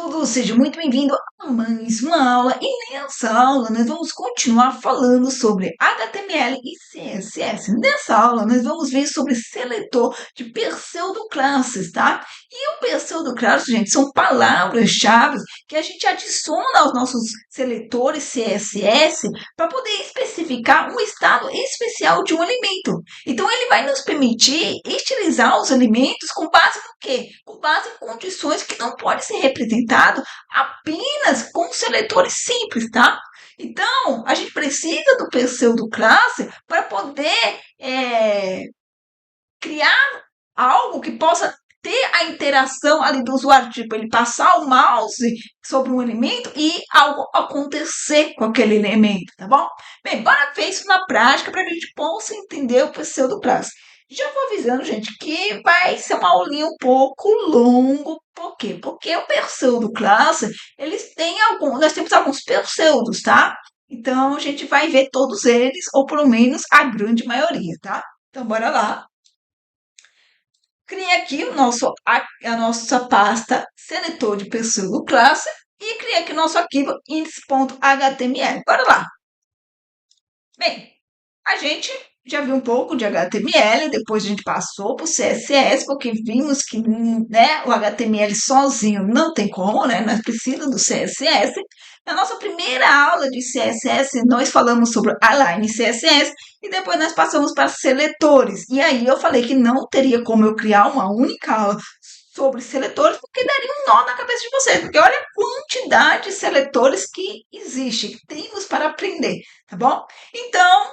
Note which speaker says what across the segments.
Speaker 1: todos, seja muito bem-vindo a mais uma aula. E nessa aula nós vamos continuar falando sobre HTML e CSS. Nessa aula nós vamos ver sobre seletor de pseudoclasses, tá? E o pseudoclasses, gente, são palavras-chave que a gente adiciona aos nossos seletores CSS para poder especificar um estado especial de um elemento. Então ele vai nos permitir estilizar os elementos com base no quê? Com base em condições que não podem ser representadas apenas com seletores simples, tá? Então, a gente precisa do pseudoclasse para poder criar algo que possa ter a interação ali do usuário, tipo, ele passar o mouse sobre um elemento e algo acontecer com aquele elemento, tá bom? Bem, bora ver isso na prática para que a gente possa entender o pseudoclasse. Já vou avisando, gente, que vai ser uma aulinha um pouco longo. Por quê? Porque o pseudoclasse, nós temos alguns pseudos, tá? Então, a gente vai ver todos eles, ou pelo menos a grande maioria, tá? Então, bora lá. Criei aqui a nossa pasta seletor de pseudoclasse e criei aqui o nosso arquivo index.html. Bora lá. Bem, a gente já viu um pouco de HTML, depois a gente passou para o CSS, porque vimos que o HTML sozinho não tem como, né? Nós precisamos do CSS. Na nossa primeira aula de CSS, nós falamos sobre Align CSS e depois nós passamos para seletores. E aí eu falei que não teria como eu criar uma única aula sobre seletores, porque daria um nó na cabeça de vocês, porque olha a quantidade de seletores que existe, que temos para aprender, tá bom? Então,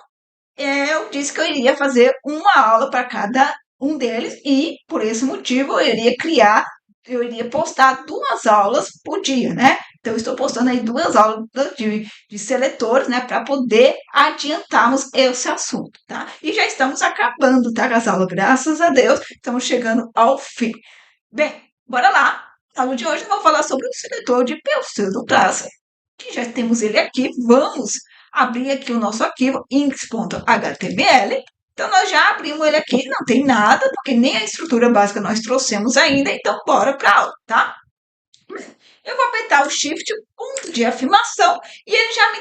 Speaker 1: eu disse que eu iria fazer uma aula para cada um deles e, por esse motivo, eu iria postar 2 aulas por dia, né? Então, eu estou postando aí 2 aulas de seletores, né? Para poder adiantarmos esse assunto, tá? E já estamos acabando, tá? Com as aulas, graças a Deus, estamos chegando ao fim. Bem, bora lá. Na aula de hoje eu vou falar sobre o seletor de pseudoclasse, que já temos ele aqui. Vamos abrir aqui o nosso arquivo index.html. Então, nós já abrimos ele aqui, não tem nada, porque nem a estrutura básica nós trouxemos ainda, então bora para a aula, tá? Eu vou apertar o Shift, ponto de afirmação, e ele já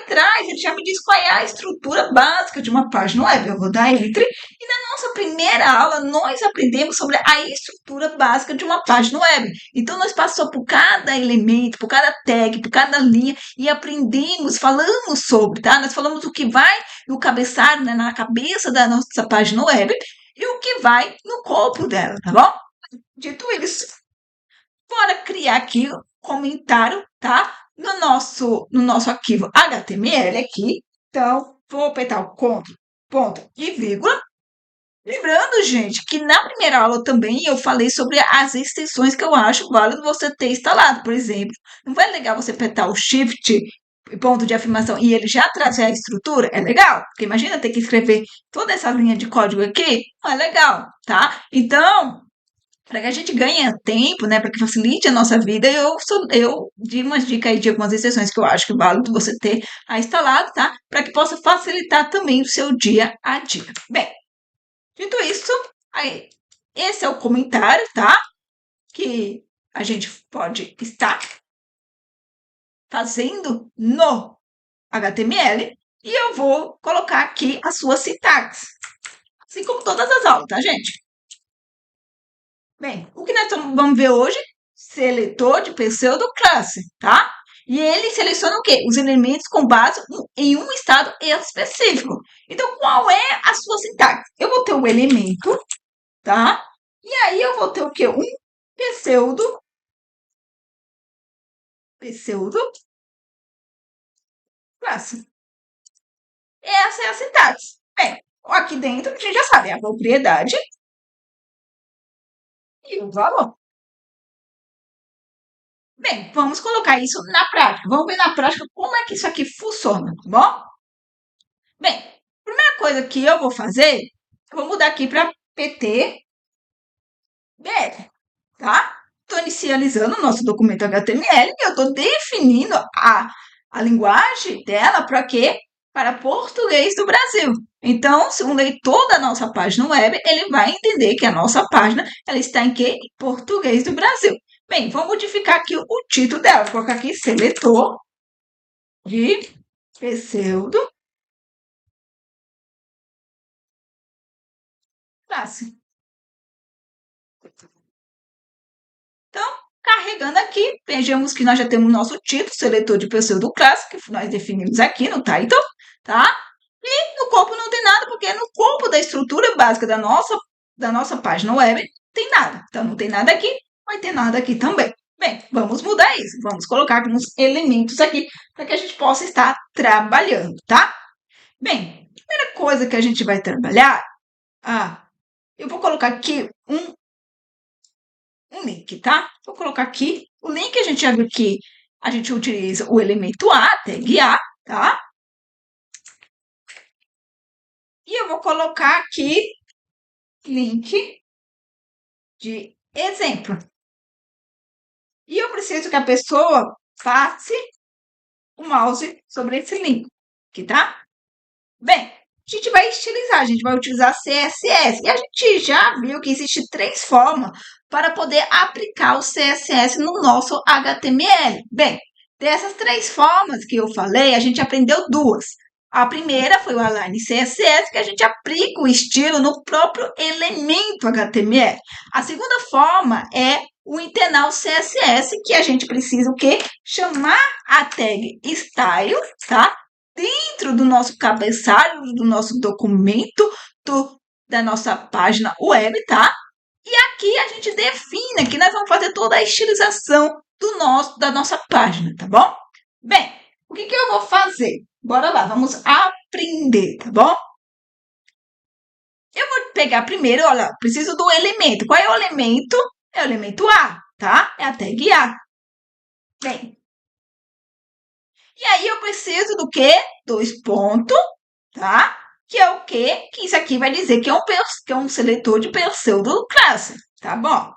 Speaker 1: me diz qual é a estrutura básica de uma página web. Eu vou dar Enter, e na nossa primeira aula nós aprendemos sobre a estrutura básica de uma página web. Então, nós passamos por cada elemento, por cada tag, por cada linha, e aprendemos, falamos sobre, tá? Nós falamos o que vai no cabeçalho, né, na cabeça da nossa página web, e o que vai no corpo dela, tá bom? Dito isso, bora criar aqui comentário, tá? No nosso arquivo HTML aqui. Então, vou apertar o Ctrl, ponto e vírgula. Lembrando, gente, que na primeira aula também eu falei sobre as extensões que eu acho válido você ter instalado. Por exemplo, não é legal você apertar o Shift, ponto de afirmação, e ele já trazer a estrutura? É legal, porque imagina ter que escrever toda essa linha de código aqui. Não é legal, tá? Então, para que a gente ganhe tempo, né, para que facilite a nossa vida, eu dei umas dicas aí de algumas exceções que eu acho que é válido você ter instalado, tá? Para que possa facilitar também o seu dia a dia. Bem, dito isso, aí, esse é o comentário, tá? Que a gente pode estar fazendo no HTML e eu vou colocar aqui a sua sintaxe, assim como todas as aulas, tá, gente? Bem, o que nós vamos ver hoje? Seletor de pseudoclasse, tá? E ele seleciona o quê? Os elementos com base em um estado específico. Então, qual é a sua sintaxe? Eu vou ter um elemento, tá? E aí eu vou ter o quê? Um pseudoclasse. Essa é a sintaxe. Bem, aqui dentro a gente já sabe a propriedade e o valor. Bem, vamos colocar isso na prática. Vamos ver na prática como é que isso aqui funciona, tá bom? Bem, a primeira coisa que eu vou fazer, eu vou mudar aqui para PTBR, tá? Estou inicializando o nosso documento HTML e eu estou definindo a linguagem dela para quê? Para português do Brasil. Então, se um leitor da nossa página web, ele vai entender que a nossa página ela está em quê? Em português do Brasil. Bem, vou modificar aqui o título dela. Vou colocar aqui seletor de pseudo classe. Então, carregando aqui, vejamos que nós já temos nosso título, seletor de pseudo classe, que nós definimos aqui no title, tá? E no corpo não tem nada, porque no corpo da estrutura básica da nossa página web tem nada. Então, não tem nada aqui, vai ter nada aqui também. Bem, vamos mudar isso. Vamos colocar alguns elementos aqui para que a gente possa estar trabalhando, tá? Bem, primeira coisa que a gente vai trabalhar, eu vou colocar aqui um link, tá? Vou colocar aqui o link, a gente já viu que a gente utiliza o elemento A, tag A, tá? E eu vou colocar aqui link de exemplo. E eu preciso que a pessoa passe o mouse sobre esse link, aqui, tá? Bem, a gente vai estilizar, a gente vai utilizar CSS. E a gente já viu que existe 3 formas para poder aplicar o CSS no nosso HTML. Bem, dessas 3 formas que eu falei, a gente aprendeu 2. A primeira foi o Align CSS, que a gente aplica o estilo no próprio elemento HTML. A segunda forma é o internal CSS, que a gente precisa o quê? Chamar a tag style, tá? Dentro do nosso cabeçalho, do nosso documento, da nossa página web, tá? E aqui a gente define que nós vamos fazer toda a estilização da nossa página, tá bom? Bem, o que eu vou fazer? Bora lá, vamos aprender, tá bom? Eu vou pegar primeiro, olha, preciso do elemento. Qual é o elemento? É o elemento A, tá? É a tag A. Bem, e aí eu preciso do quê? 2 pontos, tá? Que é o quê? Que isso aqui vai dizer que é um seletor de pseudo classe, tá bom?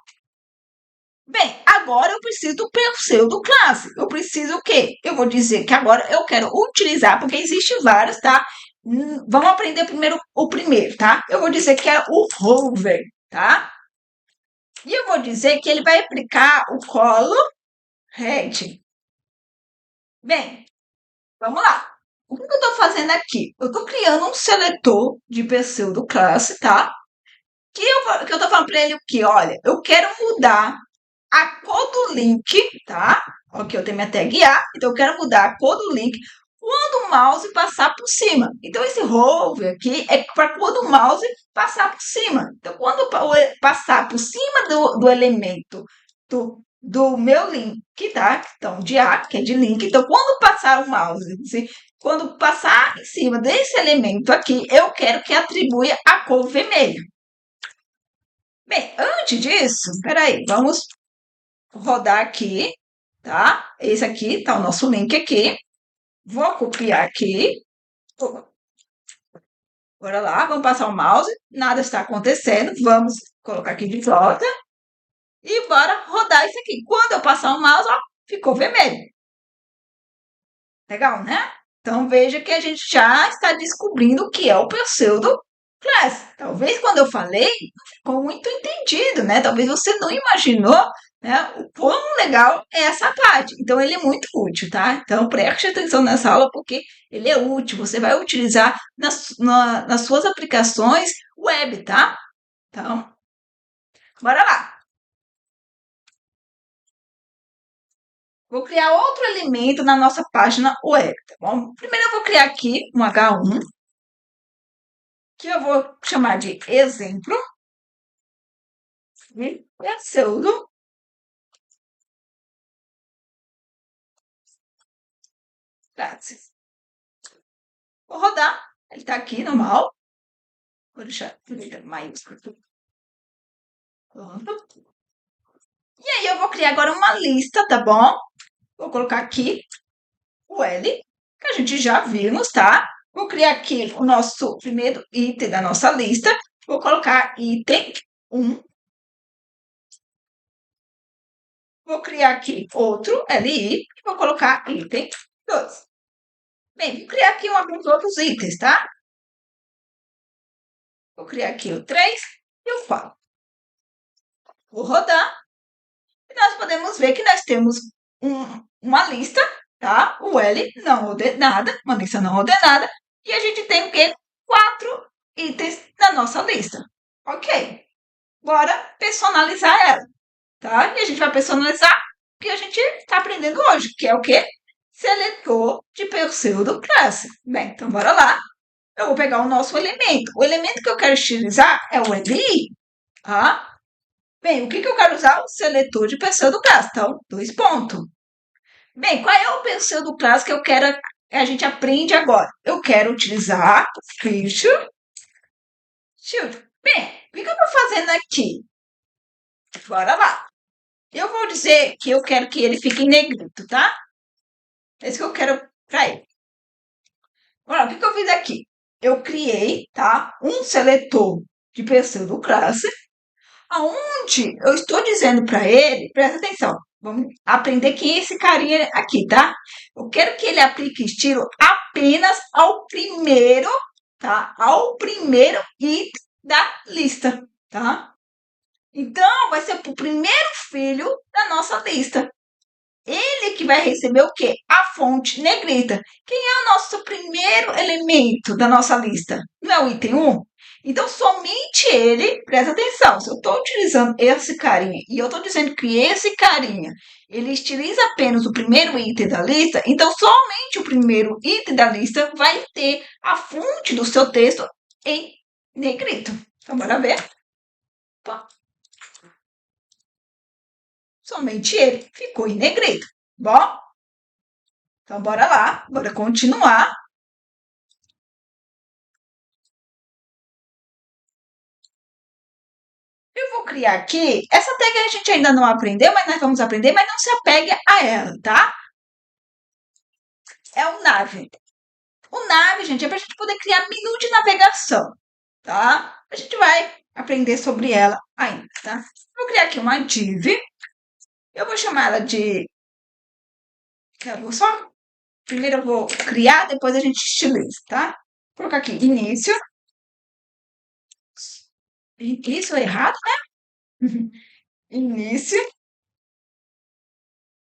Speaker 1: Bem, agora eu preciso do pseudo classe. Eu preciso o quê? Eu vou dizer que agora eu quero utilizar, porque existe vários, tá? Vamos aprender primeiro o primeiro, tá? Eu vou dizer que é o hover, tá? E eu vou dizer que ele vai aplicar o color red. Bem, vamos lá. O que eu estou fazendo aqui? Eu estou criando um seletor de pseudo classe, tá? Que eu estou falando para ele o que? Olha, eu quero mudar a cor do link, tá? Ok, eu tenho minha tag A, então eu quero mudar a cor do link quando o mouse passar por cima. Então, esse hover aqui é para quando o mouse passar por cima. Então, quando passar por cima do elemento do meu link, tá? Então, de A, que é de link. Então, quando passar o mouse, quando passar em cima desse elemento aqui, eu quero que atribua a cor vermelha. Bem, antes disso, peraí, vamos rodar aqui, tá? Esse aqui tá o nosso link aqui. Vou copiar aqui. Bora lá, vamos passar o mouse. Nada está acontecendo. Vamos colocar aqui de volta. E bora rodar isso aqui. Quando eu passar o mouse, ó, ficou vermelho. Legal, né? Então veja que a gente já está descobrindo o que é o pseudo class. Talvez quando eu falei, não ficou muito entendido, né? Talvez você não imaginou, né, o quão legal é essa parte. Então ele é muito útil, tá? Então preste atenção nessa aula porque ele é útil. Você vai utilizar nas suas aplicações web, tá? Então, bora lá. Vou criar outro elemento na nossa página web, tá bom? Primeiro eu vou criar aqui um H1, que eu vou chamar de exemplo de pseudo classes. Vou rodar, ele está aqui normal. Vou deixar letra maiúsculo. Pronto. E aí eu vou criar agora uma lista, tá bom? Vou colocar aqui o L, que a gente já vimos, tá? Vou criar aqui o nosso primeiro item da nossa lista. Vou colocar item 1. Vou criar aqui outro LI e vou colocar item 2. Bem, vou criar aqui alguns outros itens, tá? Vou criar aqui o 3 e o 4. Vou rodar. E nós podemos ver que nós temos uma lista, tá? O L não ordenada, uma lista não ordenada, e a gente tem o quê? 4 itens na nossa lista. Ok. Bora personalizar ela, tá? E a gente vai personalizar o que a gente está aprendendo hoje, que é o quê? Seletor de pseudoclasse. Bem, então bora lá. Eu vou pegar o nosso elemento. O elemento que eu quero estilizar é o LI, tá? Bem, o que eu quero usar? O seletor de pseudoclasse. Então, 2 pontos. Bem, qual é o pseudoclasse que eu quero a gente aprende agora? Eu quero utilizar o feature shield. Bem, o que eu estou fazendo aqui? Bora lá. Eu vou dizer que eu quero que ele fique em negrito, tá? É isso que eu quero para ele. Agora, o que eu fiz aqui? Eu criei, tá? Um seletor de pseudoclasse, aonde eu estou dizendo para ele, presta atenção, vamos aprender quem é esse carinha aqui, tá? Eu quero que ele aplique estilo apenas ao primeiro, tá? Ao primeiro item da lista, tá? Então, vai ser para o primeiro filho da nossa lista. Ele que vai receber o quê? A fonte negrita. Quem é o nosso primeiro elemento da nossa lista? Não é o item 1? Então, somente ele, presta atenção, se eu estou utilizando esse carinha e eu estou dizendo que esse carinha, ele estiliza apenas o primeiro item da lista, então somente o primeiro item da lista vai ter a fonte do seu texto em negrito. Então, bora ver. Opa. Somente ele ficou em negrito. Bom, então bora lá, bora continuar. Eu vou criar aqui, essa tag a gente ainda não aprendeu, mas nós vamos aprender, mas não se apegue a ela, tá? É o nave. O nave, gente, é para a gente poder criar menu de navegação, tá? A gente vai aprender sobre ela ainda, tá? Vou criar aqui uma div. Eu vou chamar ela de... Eu vou só... Primeiro eu vou criar, depois a gente estiliza, tá? Vou colocar aqui início. Isso é errado, né? Início.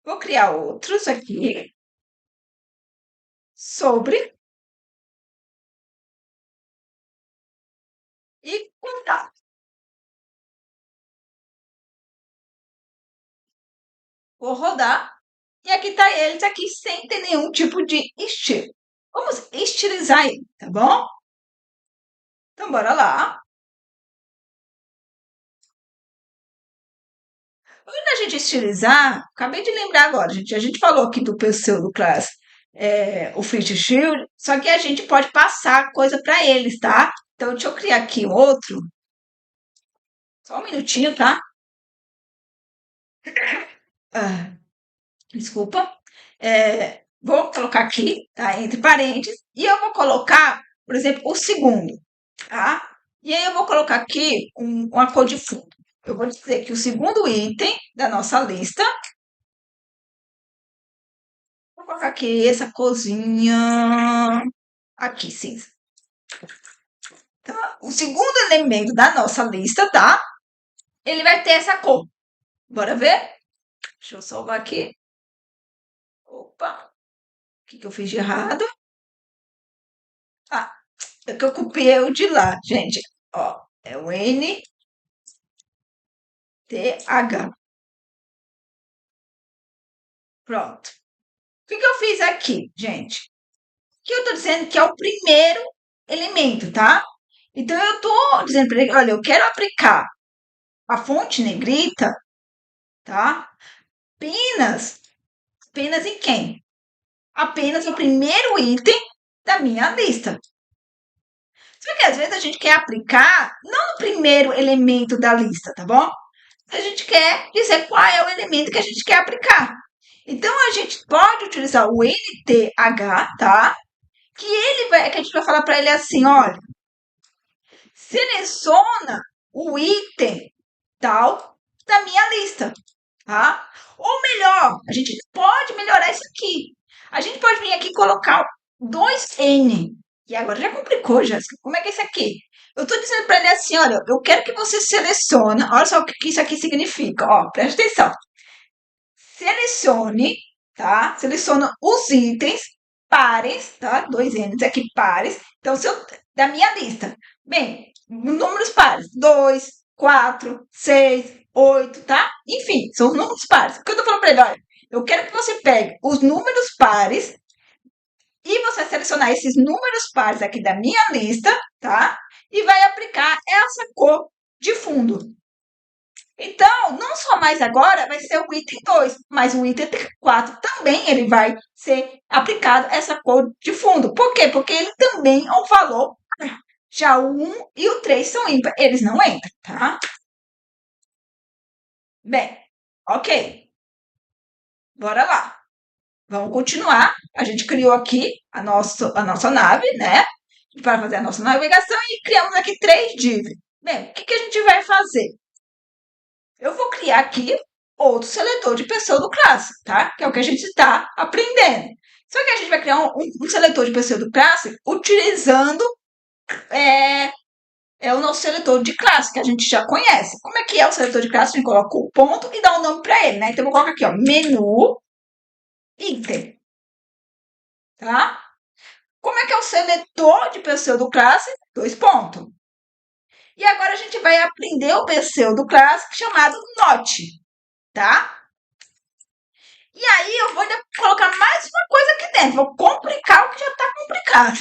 Speaker 1: Vou criar outros aqui sobre e contato. Vou rodar e aqui está eles aqui sem ter nenhum tipo de estilo. Vamos estilizar ele, tá bom? Então, bora lá. Quando a gente estilizar, acabei de lembrar agora, gente, a gente falou aqui do pseudo class, o Fit Shield, só que a gente pode passar coisa para eles, tá? Então, deixa eu criar aqui outro. Só um minutinho, tá? Ah, desculpa. Vou colocar aqui, tá? Entre parênteses, e eu vou colocar, por exemplo, o segundo, tá? E aí eu vou colocar aqui uma cor de fundo. Eu vou dizer que o segundo item da nossa lista, vou colocar aqui essa corzinha aqui, cinza. Tá? O segundo elemento da nossa lista, tá? Ele vai ter essa cor. Bora ver? Deixa eu salvar aqui. Opa, o que eu fiz de errado? Ah, é que eu copiei o de lá, gente. Ó, é o NTH. Pronto. O que eu fiz aqui, gente? Que eu tô dizendo que é o primeiro elemento, tá? Então, eu tô dizendo para ele, olha, eu quero aplicar a fonte negrita, tá? Apenas em quem? Apenas o primeiro item da minha lista. Só que às vezes a gente quer aplicar não no primeiro elemento da lista, tá bom? A gente quer dizer qual é o elemento que a gente quer aplicar. Então a gente pode utilizar o NTH, tá? Que a gente vai falar para ele assim, olha, seleciona o item tal da minha lista, tá? Ou melhor, a gente pode melhorar isso aqui. A gente pode vir aqui e colocar 2N. E agora já complicou, Jéssica. Como é que é isso aqui? Eu estou dizendo para ele assim, olha, eu quero que você selecione. Olha só o que isso aqui significa. Ó, presta atenção. selecione, tá? Seleciona os itens pares, tá? Dois N's aqui pares. Então, se eu, da minha lista. Bem, números pares. 2, 4, 6, 8, tá? Enfim, são os números pares. O que eu tô falando para ele? Olha, eu quero que você pegue os números pares e você selecionar esses números pares aqui da minha lista, tá? E vai aplicar essa cor de fundo. Então, não só mais agora vai ser o item 2, mas o item 4 também ele vai ser aplicado essa cor de fundo. Por quê? Porque ele também é um valor. Já o 1 e o 3 são ímpar, eles não entram, tá? Bem, ok. Bora lá. Vamos continuar. A gente criou aqui a nossa nave, né? Para fazer a nossa navegação e criamos aqui 3 divs. Bem, o que a gente vai fazer? Eu vou criar aqui outro seletor de pseudo-classe, tá? Que é o que a gente está aprendendo. Só que a gente vai criar um seletor de pseudo-classe utilizando o nosso seletor de classe, que a gente já conhece. Como é que é o seletor de classe? A gente coloca o ponto e dá um nome para ele, né? Então, eu vou colocar aqui, ó, menu item, tá? Como é que é o seletor de pseudo-classe? Dois pontos. E agora a gente vai aprender o pseudo-classe chamado not, tá? E aí eu vou ainda colocar mais uma coisa aqui dentro. Vou complicar o que já está complicado.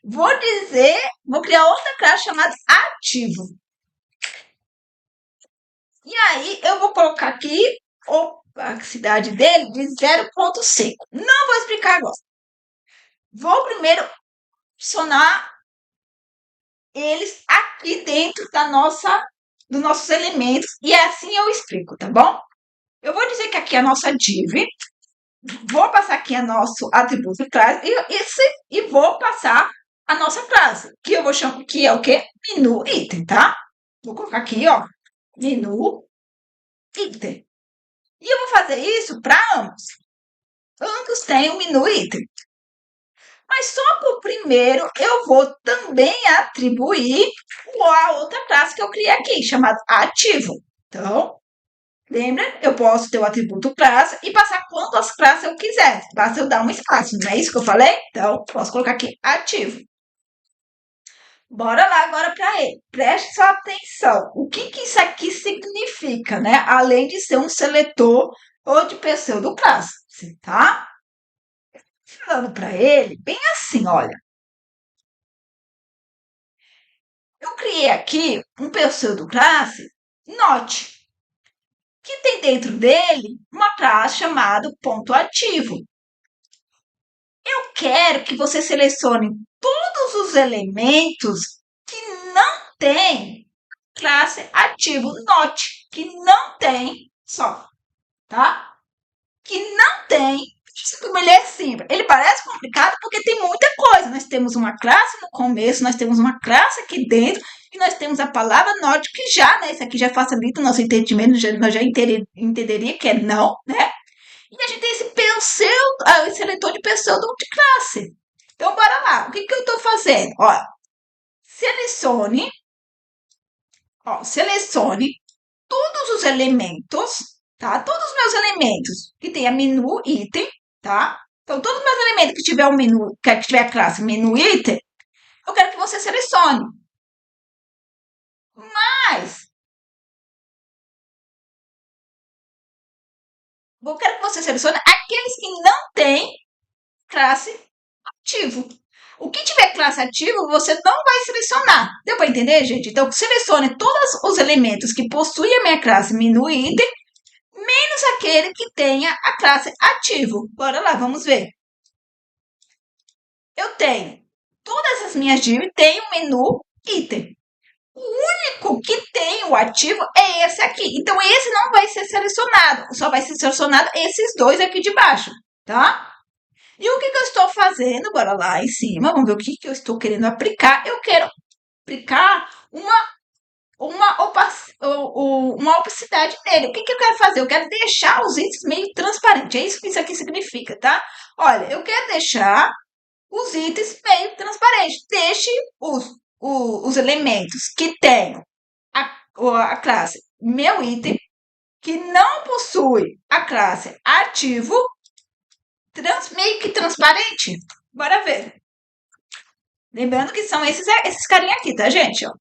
Speaker 1: Vou criar outra classe chamada ativo. E aí eu vou colocar aqui a opacidade dele de 0,5. Não vou explicar agora. Vou primeiro adicionar eles aqui dentro dos nossos elementos. E assim eu explico, tá bom? Eu vou dizer que aqui é a nossa div. Vou passar aqui o nosso atributo classe e vou passar a nossa classe, que eu vou chamar, que é o quê? Menu item, tá? Vou colocar aqui, ó, menu item. E eu vou fazer isso para ambos. Ambos têm o menu item. Mas só por primeiro eu vou também atribuir a outra classe que eu criei aqui, chamada ativo. Então, lembra? Eu posso ter o atributo classe e passar quantas classes eu quiser. Basta eu dar um espaço, não é isso que eu falei? Então, posso colocar aqui ativo. Bora lá agora para ele. Preste sua atenção. O que isso aqui significa, né? Além de ser um seletor ou de pseudo classe, tá? Falando para ele, bem assim, olha. Eu criei aqui um pseudo classe not, que tem dentro dele uma classe chamada ponto ativo. Eu quero que você selecione todos os elementos que não tem classe ativo not, que não tem só, tá? Que não tem. Como ele é simples. Ele parece complicado porque tem muita coisa. Nós temos uma classe no começo, nós temos uma classe aqui dentro e nós temos a palavra not que já, né? Isso aqui já facilita o nosso entendimento, nós já entenderia que é não, né? E a gente tem esse seletor de pseudo de classe. Então, bora lá. O que eu estou fazendo? Ó, selecione todos os elementos, tá? Todos os meus elementos que tenha menu item, tá? Então, todos os meus elementos que tiver o menu, que tiver a classe menu item, eu quero que você selecione. Mas eu quero que você selecione aqueles que não têm classe ativo. O que tiver classe ativo, você não vai selecionar. Deu para entender, gente? Então, selecione todos os elementos que possuem a minha classe menu item, menos aquele que tenha a classe ativo. Bora lá, vamos ver. Eu tenho todas as minhas divs têm o menu item. O único que tem o ativo é esse aqui. Então, esse não vai ser selecionado. Só vai ser selecionado esses dois aqui de baixo, tá? E o que eu estou fazendo? Bora lá em cima, vamos ver o que eu estou querendo aplicar. Eu quero aplicar uma opacidade nele. O que eu quero fazer? Eu quero deixar os itens meio transparentes. É isso que isso aqui significa, tá? Olha, eu quero deixar os itens meio transparentes. Deixe os elementos que tenham a classe meu item que não possui a classe ativo, meio que transparente. Bora ver. Lembrando que são esses carinha aqui, tá, gente? Ó,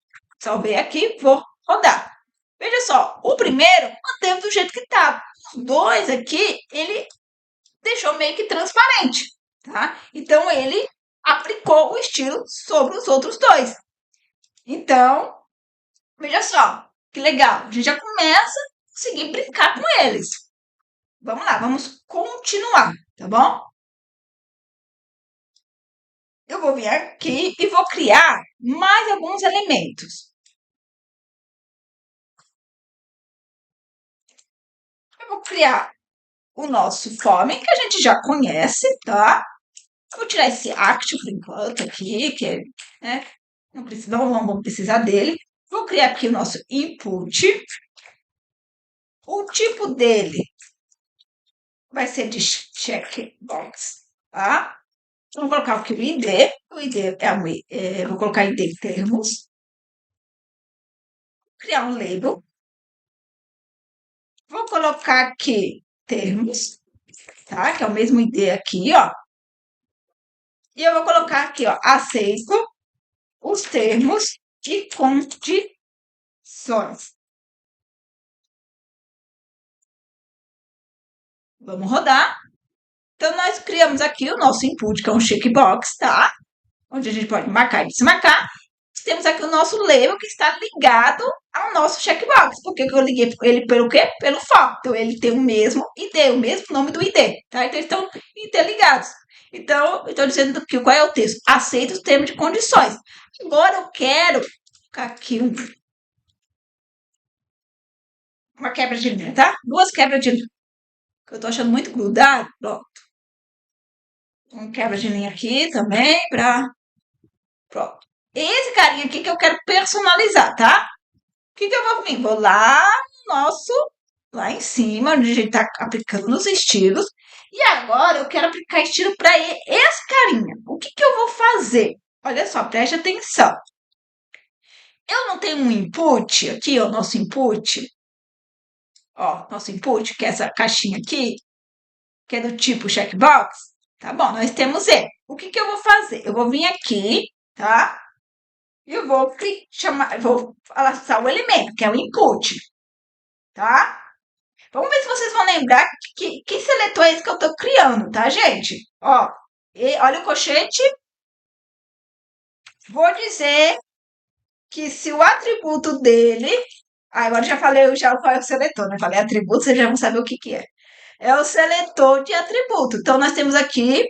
Speaker 1: salvei aqui, vou rodar. Veja só, o primeiro manteve do jeito que estava. Os dois aqui, ele deixou meio que transparente, tá? Então, ele aplicou o estilo sobre os outros dois. Então, veja só, que legal. A gente já começa a conseguir brincar com eles. Vamos lá, vamos continuar, tá bom? Eu vou vir aqui e vou criar mais alguns elementos. Eu vou criar o nosso form, que a gente já conhece, tá? Eu vou tirar esse act por enquanto aqui, que né, não vamos precisar dele. Vou criar aqui o nosso input. O tipo dele vai ser de checkbox, tá? Então, vou colocar aqui o ID. O ID vou colocar ID termos. Criar um label. Vou colocar aqui termos, tá? Que é o mesmo ID aqui, ó. E eu vou colocar aqui, ó, aceito os termos e condições. Vamos rodar. Então, nós criamos aqui o nosso input, que é um checkbox, tá? Onde a gente pode marcar e desmarcar. Temos aqui o nosso label que está ligado ao nosso checkbox. Por que eu liguei ele pelo quê? Pelo for. Então, ele tem o mesmo ID, o mesmo nome do ID, tá? Então, eles estão interligados. Então, eu estou dizendo que qual é o texto? Aceita os termos de condições. Agora, eu quero colocar aqui uma quebra de linha, tá? Duas quebras de linha. Que eu tô achando muito grudado. Pronto. Uma quebra de linha aqui também pra... Pronto. Esse carinha aqui que eu quero personalizar, tá? O que eu vou vir? Vou lá no nosso... Lá em cima, onde a gente tá aplicando os estilos. E agora eu quero aplicar estilo para esse carinha. O que eu vou fazer? Olha só, preste atenção. Eu não tenho um input aqui, ó, nosso input. Ó, nosso input, que é essa caixinha aqui, que é do tipo checkbox. Tá bom, nós temos ele. O que eu vou fazer? Eu vou vir aqui, tá? E eu vou vou lançar o elemento, que é o input, tá? Vamos ver se vocês vão lembrar que seletor é esse que eu tô criando, tá, gente? Ó, olha o colchete. Vou dizer que se o atributo dele... Ah, agora já falei já qual é o seletor, né? Falei atributo, vocês já vão saber o que é. É o seletor de atributo. Então, nós temos aqui...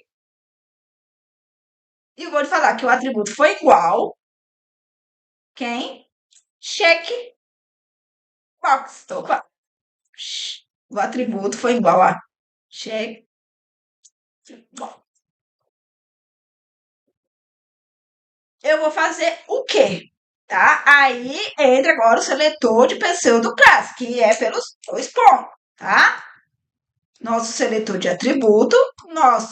Speaker 1: E vou falar que o atributo foi igual... Quem? Checkbox. Opa. O atributo foi igual a checkbox. Eu vou fazer o quê? Tá? Aí entra agora o seletor de pseudoclasse, que é pelos dois pontos, tá? Nosso seletor de atributo,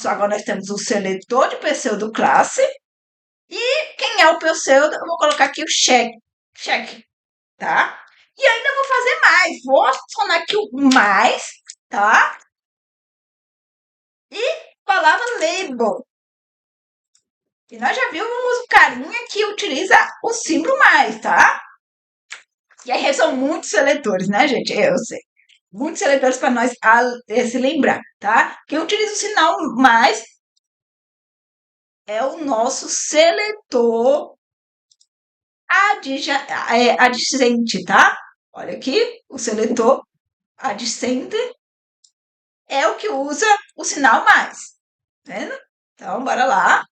Speaker 1: agora nós temos o seletor de pseudoclasse, e quem é o pseudo, eu vou colocar aqui o check, tá? E ainda vou fazer mais, vou adicionar aqui o mais, tá? E palavra label. E nós já vimos o carinha que utiliza o símbolo mais, tá? E aí são muitos seletores, né, gente? Eu sei. Muitos seletores para nós se lembrar, tá? Quem utiliza o sinal mais é o nosso seletor adjacente, tá? Olha aqui, o seletor adjacente é o que usa o sinal mais, tá vendo? Então, bora lá.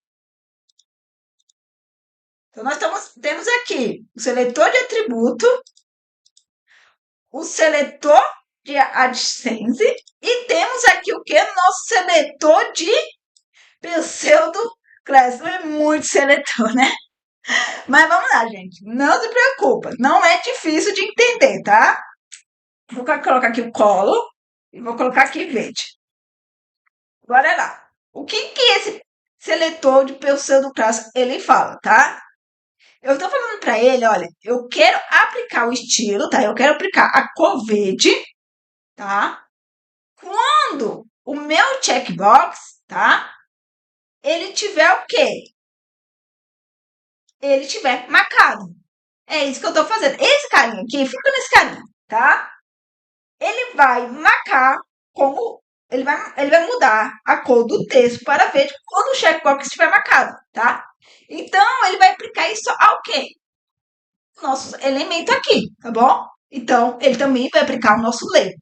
Speaker 1: Então, nós temos aqui o seletor de atributo, o seletor de adjacente e temos aqui o que? Nosso seletor de pseudoclasse. É muito seletor, né? Mas vamos lá, gente. Não se preocupa. Não é difícil de entender, tá? Vou colocar aqui o colo e vou colocar aqui verde. Bora lá. O que esse seletor de pseudoclasse ele fala, tá? Eu estou falando para ele, olha, eu quero aplicar o estilo, tá? Eu quero aplicar a cor verde tá? Quando o meu checkbox, tá? Ele tiver o quê? Ele tiver marcado. É isso que eu tô fazendo. Esse carinha aqui, fica nesse carinha, tá? Ele vai marcar como ele vai mudar a cor do texto para verde quando o checkbox estiver marcado, tá? Então, ele vai aplicar isso ao quê? Nosso elemento aqui, tá bom? Então, ele também vai aplicar o nosso label,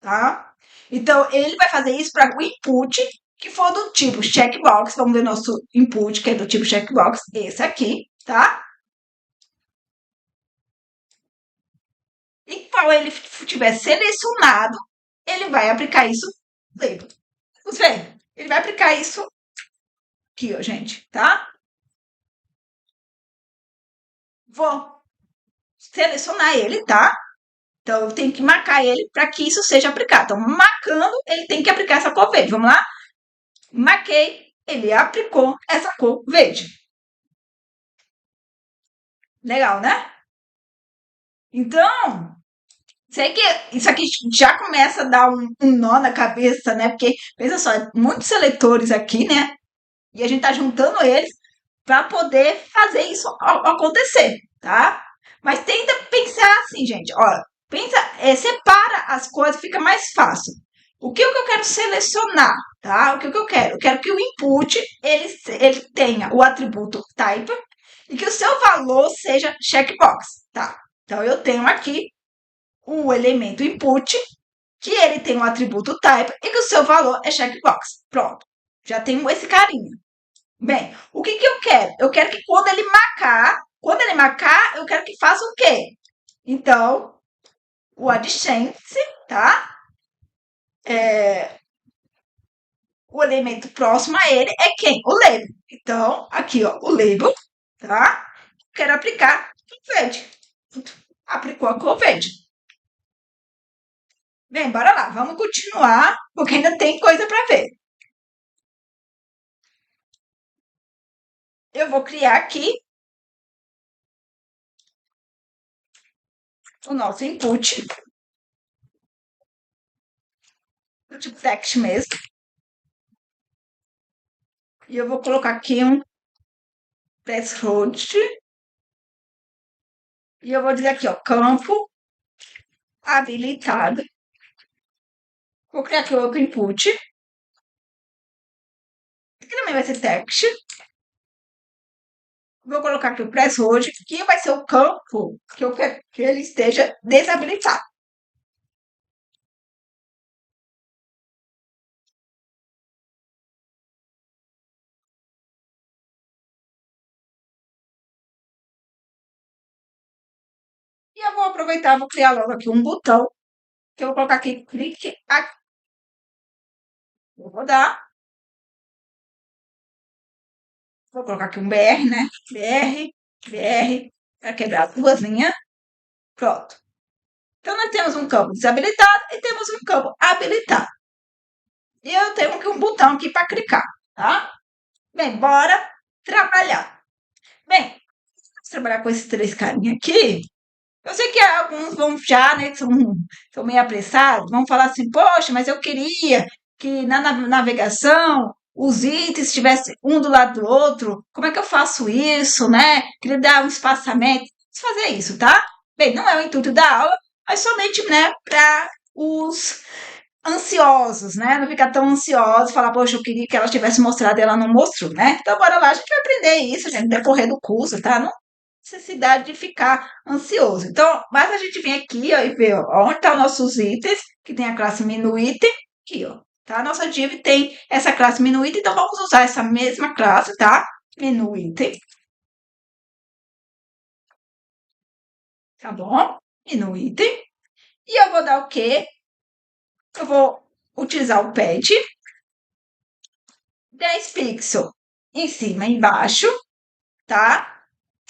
Speaker 1: tá? Então, ele vai fazer isso para o input que for do tipo checkbox. Vamos ver nosso input, que é do tipo checkbox, esse aqui, tá? E qual ele tiver selecionado, ele vai aplicar isso no label. Vamos ver. Ele vai aplicar isso aqui, ó, gente, tá? Vou selecionar ele, tá? Então, eu tenho que marcar ele para que isso seja aplicado. Então, marcando, ele tem que aplicar essa cor verde. Vamos lá? Marquei, ele aplicou essa cor verde. Legal, né? Então, sei que isso aqui já começa a dar um nó na cabeça, né? Porque, pensa só, muitos seletores aqui, né? E a gente tá juntando eles para poder fazer isso acontecer, tá? Mas tenta pensar assim, gente. Olha, pensa, separa as coisas, fica mais fácil. O que eu quero selecionar, tá? O que eu quero? Eu quero que o input ele tenha o atributo type e que o seu valor seja checkbox, tá? Então eu tenho aqui o elemento input que ele tem um atributo type e que o seu valor é checkbox. Pronto. Já tenho esse carinha. Bem, o que eu quero? Eu quero que quando ele marcar, eu quero que faça o quê? Então, o AdSense, tá? O elemento próximo a ele é quem? O label. Então, aqui, ó, o label, tá? Quero aplicar o verde. Aplicou a cor verde. Bem, bora lá, vamos continuar, porque ainda tem coisa para ver. Eu vou criar aqui o nosso input, do tipo text mesmo. E eu vou colocar aqui um threshold. E eu vou dizer aqui, ó, campo habilitado. Vou criar aqui outro input. Que também vai ser text. Vou colocar aqui o threshold, que vai ser o campo que eu quero que ele esteja desabilitado. E eu vou aproveitar, vou criar logo aqui um botão, que eu vou colocar aqui, clique aqui. Vou rodar. Vou colocar aqui um BR, né? BR, para quebrar duas linhas. Pronto. Então, nós temos um campo desabilitado e temos um campo habilitado. E eu tenho aqui um botão aqui para clicar, tá? Bem, bora trabalhar. Bem, vamos trabalhar com esses três carinhas aqui. Eu sei que alguns vão já, né, que são meio apressados, vão falar assim, poxa, mas eu queria que na navegação os itens estivessem um do lado do outro. Como é que eu faço isso, né? Queria dar um espaçamento. Vamos fazer isso, tá? Bem, não é o intuito da aula, mas somente, né, para os ansiosos, né? Não ficar tão ansiosos, falar, poxa, eu queria que ela tivesse mostrado e ela não mostrou, né? Então, bora lá, a gente vai aprender isso, gente, no decorrer do curso, tá? Não necessidade de ficar ansioso. Então, basta a gente vir aqui, ó, e ver, ó, onde estão nossos itens, que tem a classe menu item, aqui, ó, tá? Nossa div tem essa classe menu item, então vamos usar essa mesma classe, tá? Menu item. Tá bom? Menu item. E eu vou dar o quê? Eu vou utilizar o pad 10 pixels em cima e embaixo, tá?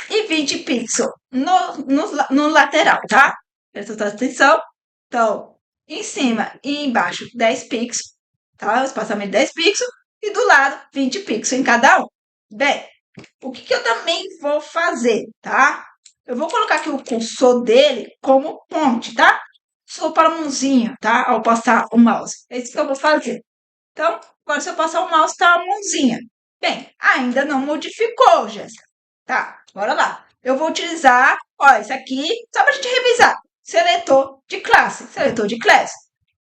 Speaker 1: E 20 pixels no lateral, tá? Presta atenção. Então, em cima e embaixo 10 pixels, tá? O espaçamento 10 pixels. E do lado 20 pixels em cada um. Bem, o que eu também vou fazer, tá? Eu vou colocar aqui o cursor dele como ponte, tá? sou para a mãozinha, tá? Ao passar o mouse. É isso que eu vou fazer. Então, agora se eu passar o mouse, tá a mãozinha. Bem, ainda não modificou, Jéssica. Tá, bora lá. Eu vou utilizar, ó, isso aqui, só pra gente revisar. Seletor de classe,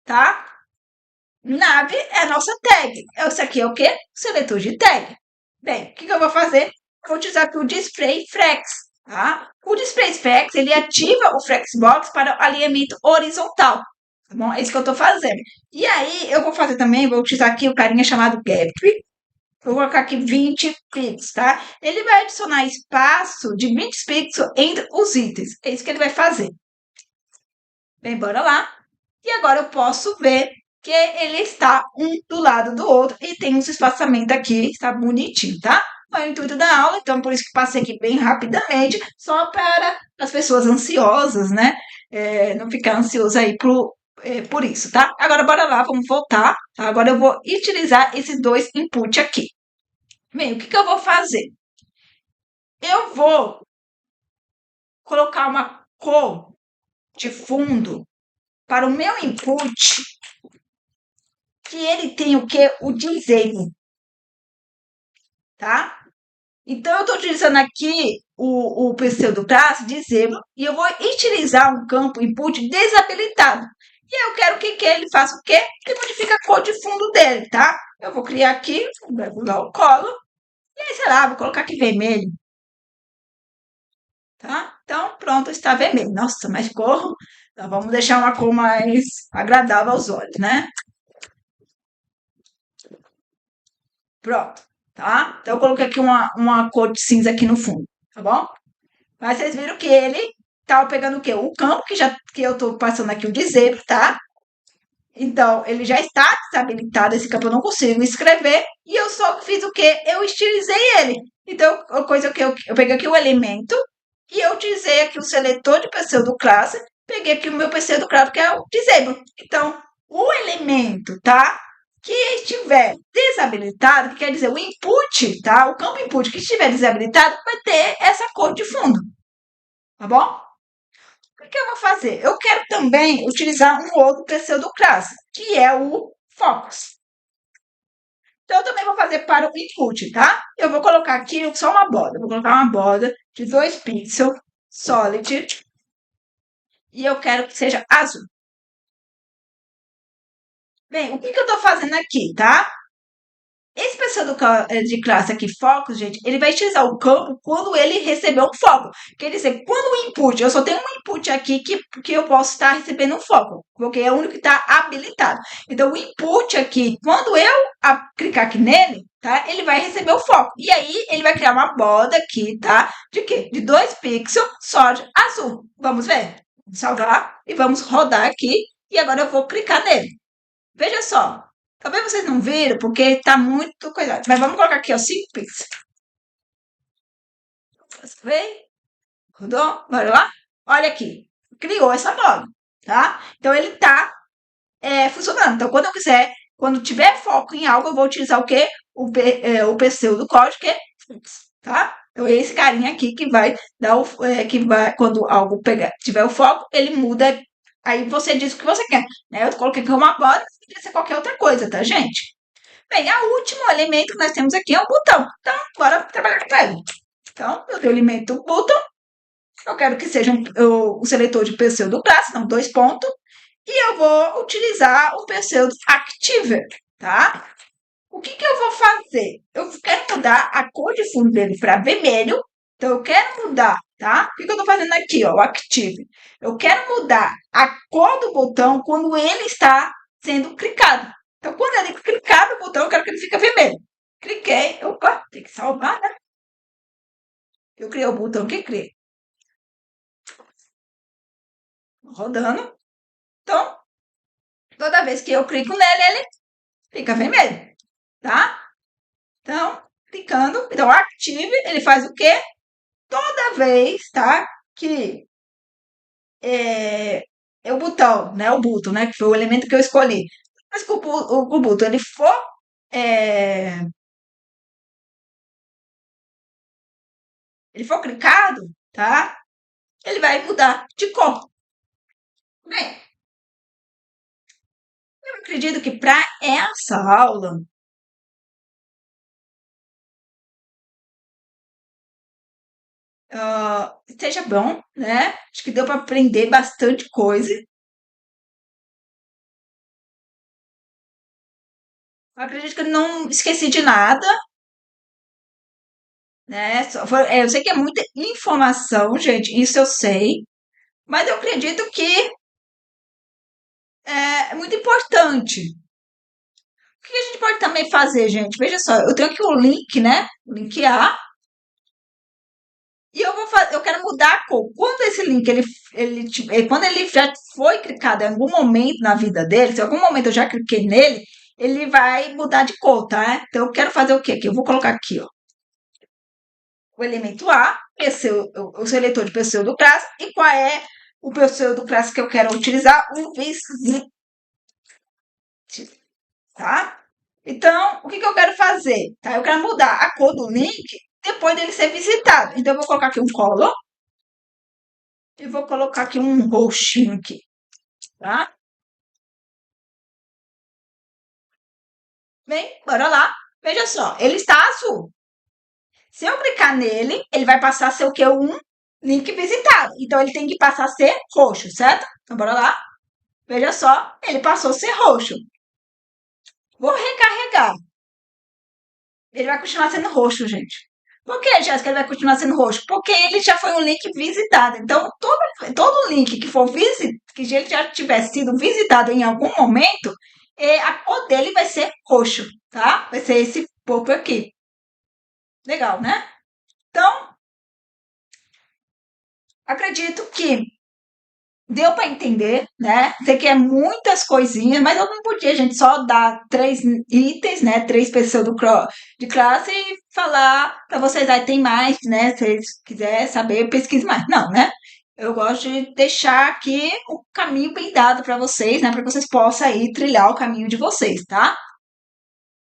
Speaker 1: tá? Nave é a nossa tag. Esse aqui é o quê? Seletor de tag. Bem, o que eu vou fazer? Eu vou utilizar aqui o Display Flex, tá? O Display Flex, ele ativa o Flexbox para o alinhamento horizontal, tá bom? É isso que eu estou fazendo. E aí, eu vou fazer também, vou utilizar aqui o carinha chamado Gap. Vou colocar aqui 20 pixels, tá? Ele vai adicionar espaço de 20 pixels entre os itens. É isso que ele vai fazer. Bem, bora lá. E agora eu posso ver que ele está um do lado do outro e tem uns espaçamentos aqui, está bonitinho, tá? Foi o intuito da aula, então por isso que passei aqui bem rapidamente, só para as pessoas ansiosas, né? Não ficar ansioso aí por isso, tá? Agora bora lá, vamos voltar. Tá? Agora eu vou utilizar esses dois inputs aqui. Bem, o que eu vou fazer? Eu vou colocar uma cor de fundo para o meu input que ele tem o que? O disable, tá? Então, eu estou utilizando aqui o pseudoclasse disable e eu vou utilizar um campo input desabilitado. E eu quero que ele faça o quê? Que modifique a cor de fundo dele, tá? Eu vou criar aqui, vou dar o colo, e aí, sei lá, vou colocar aqui vermelho, tá? Então, pronto, está vermelho. Nossa, mas cor, então, vamos deixar uma cor mais agradável aos olhos, né? Pronto, tá? Então, eu coloquei aqui uma cor de cinza aqui no fundo, tá bom? Mas vocês viram que ele estava pegando o quê? O campo que eu estou passando aqui o dizer, tá? Então, ele já está desabilitado, esse campo eu não consigo escrever, e eu só fiz o quê? Eu estilizei ele. Então, a coisa que eu peguei aqui o elemento, e eu utilizei aqui o seletor de pseudoclasse, peguei aqui o meu pseudoclasse, que é o disable. Então, o elemento, tá? Que estiver desabilitado, que quer dizer o input, tá? O campo input que estiver desabilitado vai ter essa cor de fundo, tá bom? O que eu vou fazer? Eu quero também utilizar um outro pseudoclasse, que é o Focus. Então, eu também vou fazer para o input, tá? Eu vou colocar aqui só uma borda. Vou colocar uma borda de 2 pixels, solid, e eu quero que seja azul. Bem, o que eu estou fazendo aqui, tá? Esse pessoal de classe aqui, Focus, gente, ele vai utilizar o campo quando ele receber um foco. Quer dizer, quando o input, eu só tenho um input aqui que eu posso estar recebendo um foco, porque é o único que está habilitado. Então, o input aqui, quando eu clicar aqui nele, tá? Ele vai receber o foco. E aí, ele vai criar uma borda aqui, tá? De quê? De 2 pixels, só de azul. Vamos ver? Vamos salvar e vamos rodar aqui. E agora eu vou clicar nele. Veja só. Talvez vocês não viram, porque tá muito coisado. Mas vamos colocar aqui, ó, 5 pixels. Vem, rodou, bora lá? Olha aqui, criou essa borda, tá? Então, ele tá funcionando. Então, quando eu quiser, quando tiver foco em algo, eu vou utilizar o quê? O PCU do código, que é fluxo, tá? Então, esse carinha aqui que vai dar que vai, quando algo tiver o foco, ele muda. Aí você diz o que você quer, né? Eu coloquei aqui uma borda, poderia ser qualquer outra coisa, tá, gente? Bem, o último elemento que nós temos aqui é o botão. Então, bora trabalhar com ele. Então, eu tenho o elemento botão. Eu quero que seja um seletor de pseudo classe, não, 2 pontos. E eu vou utilizar o pseudo active, tá? O que eu vou fazer? Eu quero mudar a cor de fundo dele para vermelho. Então, eu quero mudar, tá? O que eu estou fazendo aqui, ó, o active? Eu quero mudar a cor do botão quando ele está sendo clicado. Então, quando ele clicar no botão, eu quero que ele fique vermelho. Cliquei, opa, tem que salvar, né? Eu criei o botão que criei. Rodando. Então, toda vez que eu clico nele, ele fica vermelho, tá? Então, clicando. Então, active, ele faz o quê? Toda vez, tá? Que é o botão, né? O botão, né? Que foi o elemento que eu escolhi. Mas que o botão ele for é, clicado, tá? Ele vai mudar de cor. Bem, acredito que para essa aula, esteja bom, né? Acho que deu para aprender bastante coisa. Eu acredito que eu não esqueci de nada, né? Eu sei que é muita informação, gente, isso eu sei, mas eu acredito que é muito importante. O que a gente pode também fazer, gente? Veja só, eu tenho aqui o link, né? O link A, e eu quero mudar a cor. Quando esse link quando ele já foi clicado em algum momento na vida dele, se em algum momento eu já cliquei nele, ele vai mudar de cor, tá? Então eu quero fazer o quê aqui? Eu vou colocar aqui, ó, o elemento A, o seletor de pseudoclasse, e qual é o pseudoclasse que eu quero utilizar? O visito, tá? Então, o que que eu quero fazer? Tá? Eu quero mudar a cor do link depois dele ser visitado. Então, eu vou colocar aqui um color e vou colocar aqui um roxinho aqui, tá? Bem, bora lá. Veja só, ele está azul. Se eu clicar nele, ele vai passar a ser o quê? Um link visitado. Então, ele tem que passar a ser roxo, certo? Então, bora lá. Veja só, ele passou a ser roxo. Vou recarregar. Ele vai continuar sendo roxo, gente. Por que, Jéssica, ele vai continuar sendo roxo? Porque ele já foi um link visitado. Então, todo link que for que ele já tiver sido visitado em algum momento, a cor dele vai ser roxo, tá? Vai ser esse pouco aqui. Legal, né? Então, acredito que deu para entender, né? Sei que é muitas coisinhas, mas eu não podia, gente, só dar 3 itens, né? 3 pessoas de classe e falar para vocês, aí tem mais, né? Se vocês quiserem saber, pesquise mais. Não, né? Eu gosto de deixar aqui o caminho bem dado para vocês, né? Para que vocês possam aí trilhar o caminho de vocês, tá?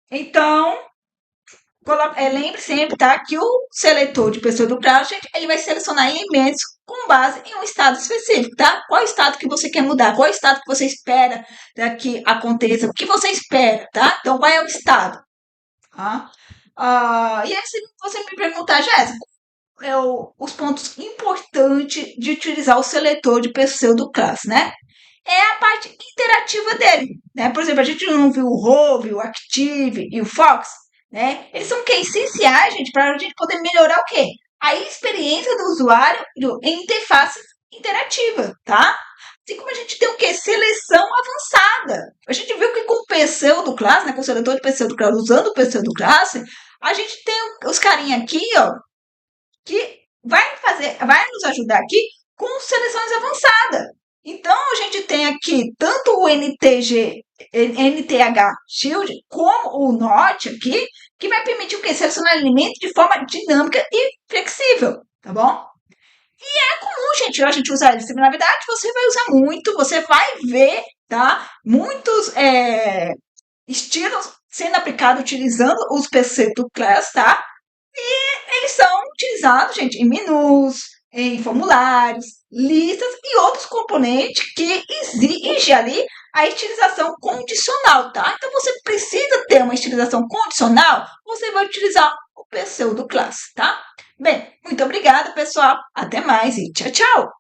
Speaker 1: Então, lembre sempre, tá, que o seletor de pessoa do Cloud, ele vai selecionar elementos com base em um estado específico, tá? Qual estado que você quer mudar? Qual estado que você espera, né, que aconteça? O que você espera, tá? Então, qual é o estado? Tá? E aí, se você me perguntar, Jéssica, os pontos importantes de utilizar o seletor de pseudo-classe, né? É a parte interativa dele, né? Por exemplo, a gente não viu o Rove, o Active e o Fox, né? Eles são o quê? Essenciais, gente, para a gente poder melhorar o quê? A experiência do usuário em interface interativa, tá? Assim como a gente tem o quê? Seleção avançada. A gente viu que com o pseudo-classe, né, com o seletor de pseudo-classe, usando o pseudo-classe, a gente tem os carinha aqui, ó, que vai nos ajudar aqui com seleções avançadas. Então, a gente tem aqui tanto o NTH Shield como o Note aqui, que vai permitir o quê? Selecionar alimentos de forma dinâmica e flexível, tá bom? E é comum, gente, a gente usar isso. Na verdade, você vai usar muito, você vai ver, tá? Muitos estilos sendo aplicados utilizando os PC do Class, tá? Eles são utilizados, gente, em menus, em formulários, listas e outros componentes que exigem ali a estilização condicional, tá? Então você precisa ter uma estilização condicional, você vai utilizar o pseudo classe, tá? Bem, muito obrigada, pessoal. Até mais e tchau, tchau!